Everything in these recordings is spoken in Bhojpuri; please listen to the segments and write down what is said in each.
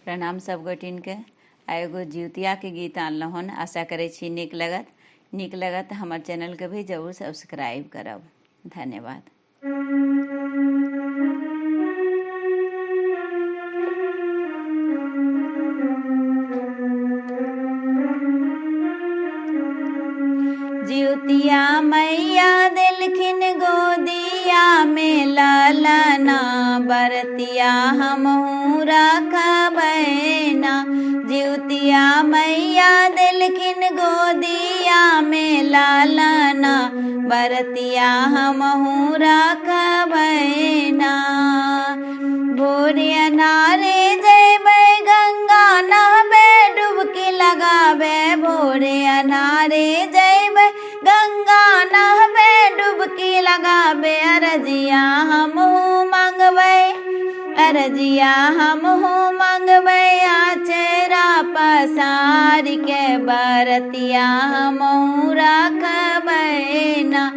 प्रणाम सब गोटिन के। एगो जितिया के गीत आनल हन, आशा करे छी नीक लगत हमार चैनल के भी जरूर सब्सक्राइब करब। धन्यवाद। जितिया मैया दिलखिन गोदिया में लालना, बरतिया हमहू रखबैना। जितिया मैया दिलखिन गोदिया में लालना, बरतिया हमहू रखबैना। भोरे अनारे जैबै गंगा नहबे डुबकी लगाबे, भोरे अनारे जैबै गंगा नहबे डुबकी लगाबे। अरजिया हमहू मंगबै, अरजिया हमहू मंगबै, आचरा पसार के बरतिया हमहू रखबैना।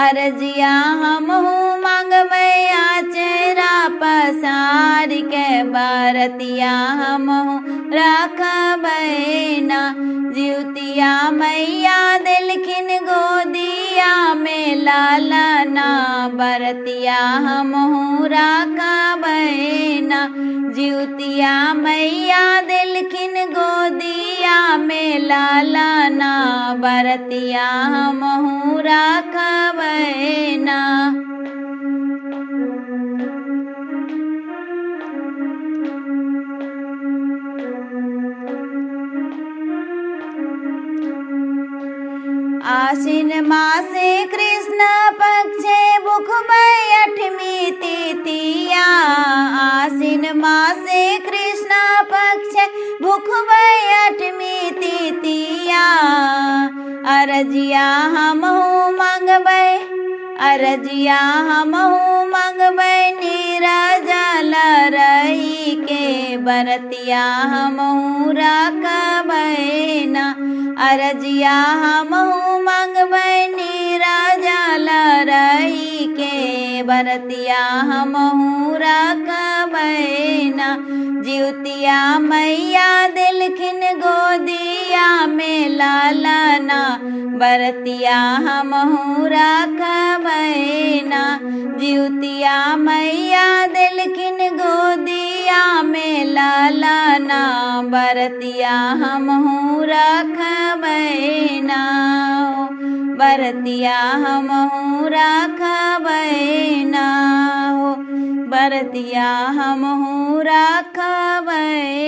अरजिया हमहू मंगबै, आचरा पसार के बरतिया हमहू रखबैना। जितिया मैया दिलखिन गोदिया में लालना, बरतिया हमहू रखबैना। जितिया मैया दिलखिन गोदिया में लालना, बरतिया हमहू रखबैना। आश्विन मासे कृष्ण पक्षे भुखबै अठमी तिथिया। आश्विन मासे कृष्ण पक्षे भुखबै अठमी तिथिया। अरजिया हमहू मंगबै, अरजिया हमहू मंगबै, नीरजल रही के बरतिया हमहू रखबैना। अरजिया हमहू मंगबै, नीरजल रही के बरतिया हमहू रखबैना। जितिया मैया दिलखिन गोदिया में लालना, बरतिया हमहू रखबैना। जितिया मैया दिलखिन गोदिया में लालना, बरतिया हमहू रखबैना। बरतिया हमहू रखबैना, बरतिया हमहू रखबैना।